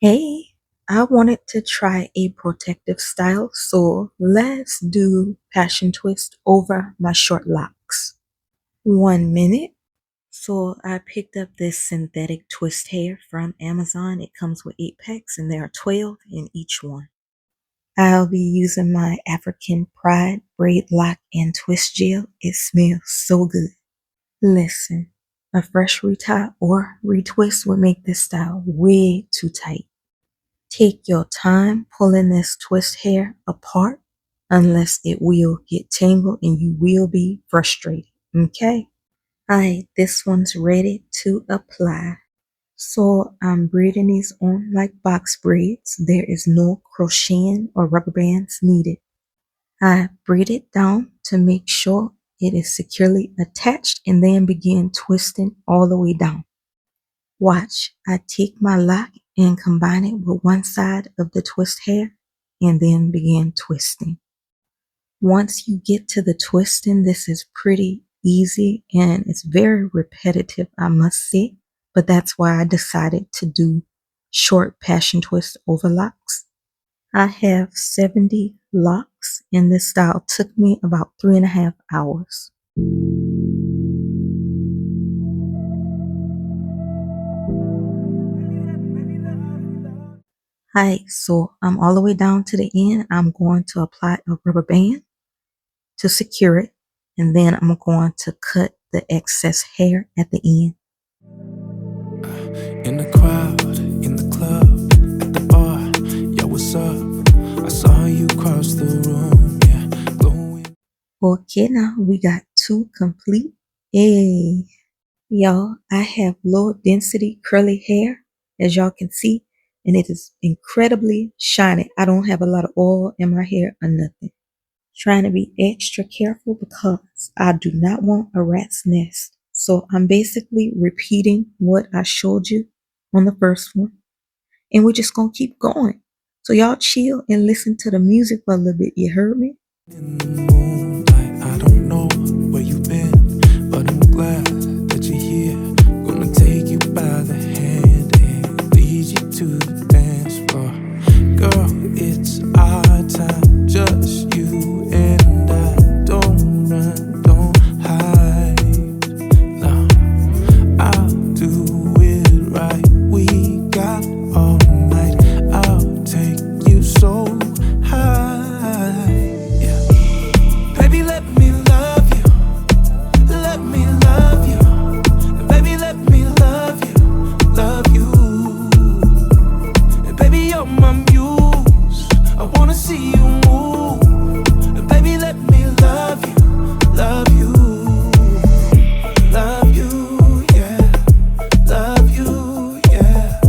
Hey, I wanted to try a protective style, so let's do passion twist over my short locks. 1 minute. So I picked up this synthetic twist hair from Amazon. It comes with 8 packs and there are 12 in each one. I'll be using my African Pride Braid Lock and Twist Gel. It smells so good. Listen, a fresh retie or retwist would make this style way too tight. Take your time pulling this twist hair apart unless it will get tangled and you will be frustrated, okay? Alright, this one's ready to apply. So I'm braiding these on like box braids. There is no crocheting or rubber bands needed. I braid it down to make sure it is securely attached and then begin twisting all the way down. Watch, I take my lock and combine it with one side of the twist hair and then begin twisting. Once you get to the twisting, this is pretty easy and it's very repetitive, I must say, but that's why I decided to do short passion twist overlocks. I have 70 locks and this style took me about 3.5 hours. Alright, so I'm all the way down to the end. I'm going to apply a rubber band to secure it, and then I'm going to cut the excess hair at the end. In the crowd, in the club, at the bar, yo, what's up? I saw you cross the room, yeah, glowing. Okay, now we got 2 complete. Hey, y'all, I have low density curly hair, as y'all can see, and it is incredibly shiny. I don't have a lot of oil in my hair or nothing. Trying to be extra careful because I do not want a rat's nest. So I'm basically repeating what I showed you on the first one. And we're just going to keep going. So y'all chill and listen to the music for a little bit. You heard me? In the moonlight, I don't know where you've been, but I'm glad that you're here. Gonna take you by the hand and lead you to the dance floor. Girl, it's our time, just you and I. Don't run, don't hide. No, I'll do it right. We got all night. I'll take you so high. Yeah. Baby, let me love you. Let me love you. Baby, let me love you. Love you. And baby, you're my muse. I wanna see you move. And baby, let me love you. Love you. Love you, yeah. Love you, yeah.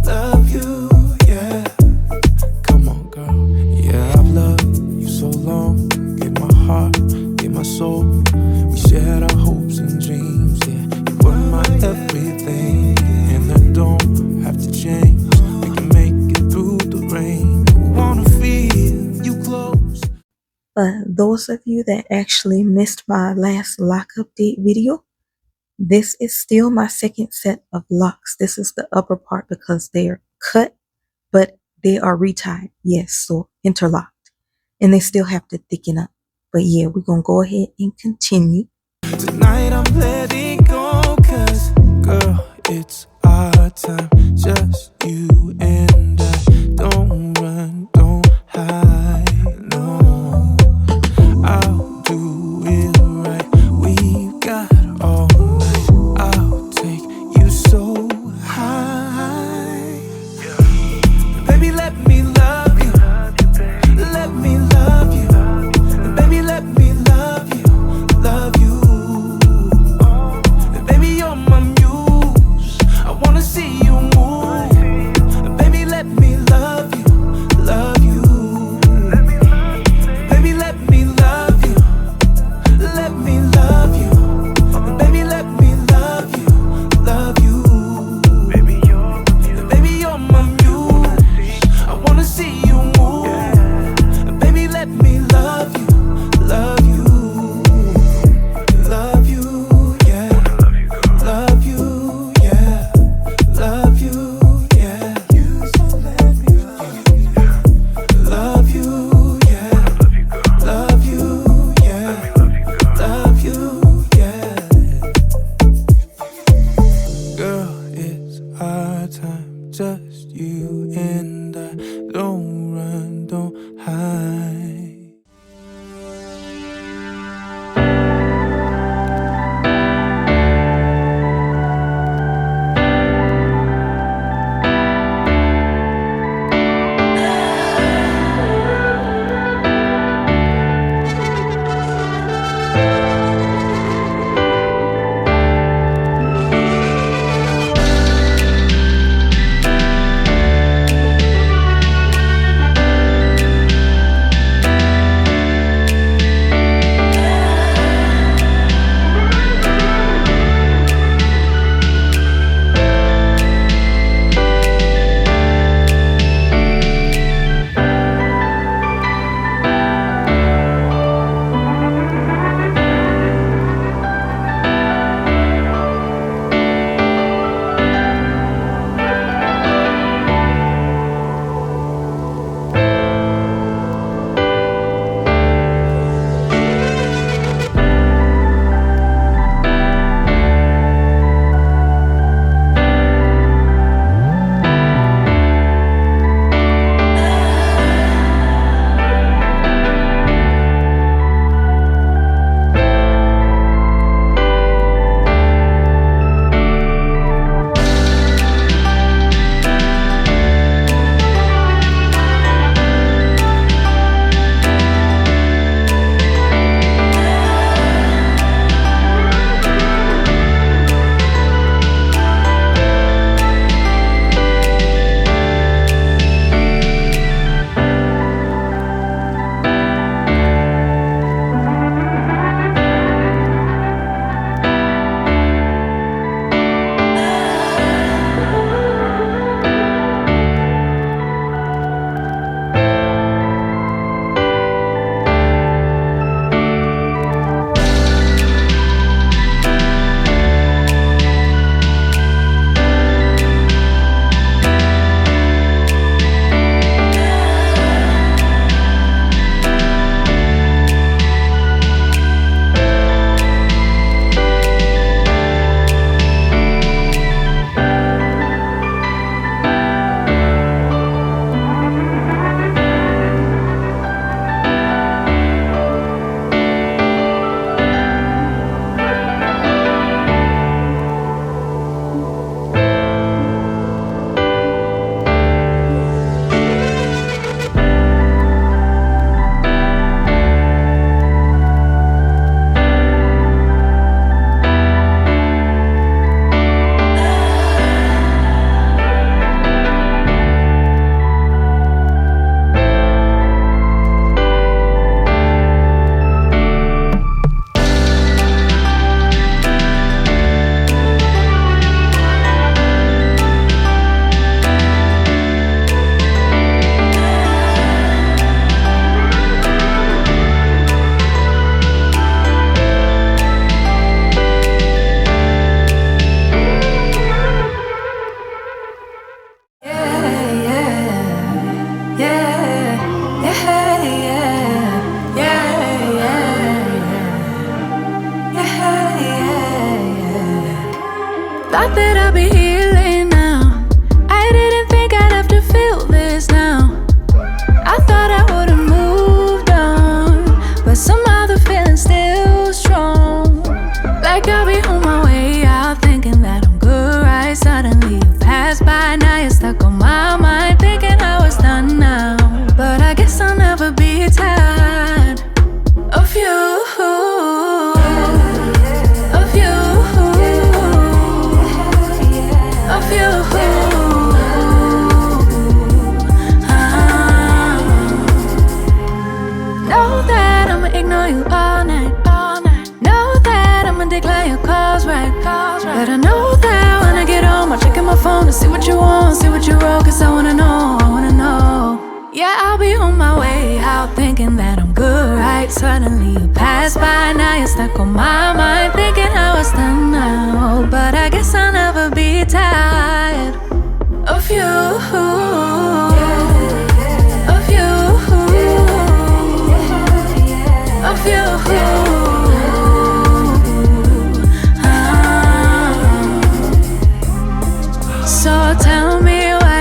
Love you, yeah. Come on, girl. Yeah, I've loved you so long. Give my heart, give my soul. We shared our hopes and dreams, yeah. You were my everything, and I don't have to change. We can make it through the rain. I wanna feel you close. For those of you that actually missed my last lock update video, this is still my second set of locks. This is the upper part because they're cut, but they are retied. Yes, so interlocked. And they still have to thicken up. But yeah, we're going to go ahead and continue. Tonight I'm letting go, 'cause girl, it's our time, just you and I. Don't run, don't hide, no. I'll do it right. We've got all night. I'll take you so high. Baby, let me love you. Let me love you. Baby, let me love you. Love you. Baby, you're my muse. I just you and I. Don't run, don't hide. Thought that I'd be healing now. I didn't think I'd have to feel this now. I thought I would've moved on, but somehow the feeling's still strong. Like I'll be on my way out, thinking that I'm good, right? Suddenly you pass by, now you're stuck on my mind, thinking I was done now. But I guess I'll never be tired of you. Know that I'ma ignore you all night. Know that I'ma decline your calls, right? But I know that when I get home, I'll check in my phone to see what you want, see what you wrote, cause I wanna know. Yeah, I'll be on my way out, thinking that I'm good, right? Suddenly you pass by, now you're stuck on my mind, thinking I was done now. But I guess I'll never be tired of you. Of you. So tell me why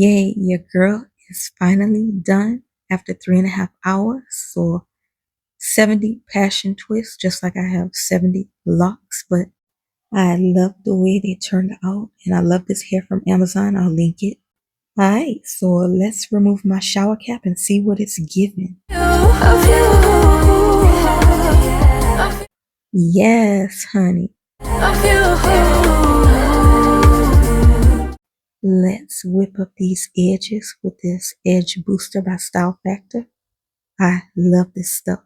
Yay, your girl is finally done after 3.5 hours. So 70 passion twists, just like I have 70 locks, but I love the way they turned out, and I love this hair from Amazon. I'll link it. Alright, so let's remove my shower cap and see what it's giving. Yes, honey. Let's whip up these edges with this Edge Booster by Style Factor. I love this stuff.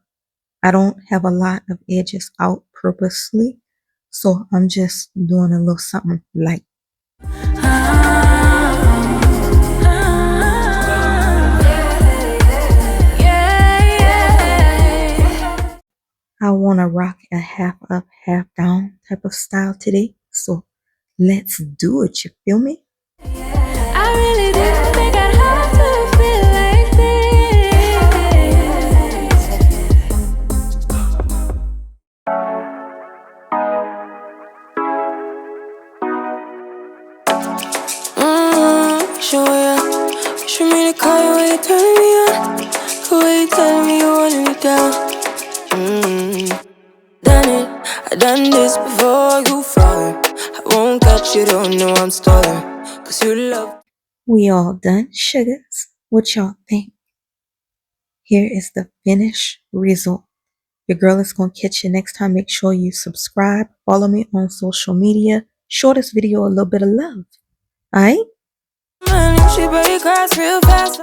I don't have a lot of edges out purposely, so I'm just doing a little something light. I want to rock a half up, half down type of style today, so let's do it, you feel me? I really didn't think I'd have to feel like this. Show ya. Wish for me to call you when you're turning me on. The way you telling me you wanted me down. Done it, I done this before you falling. I won't catch you, don't know I'm stalling. Cause you love. We all done, sugars? What y'all think? Here is the finished result. Your girl is going to catch you next time. Make sure you subscribe, follow me on social media, show this video a little bit of love. Alright? Man, she break grass real fast.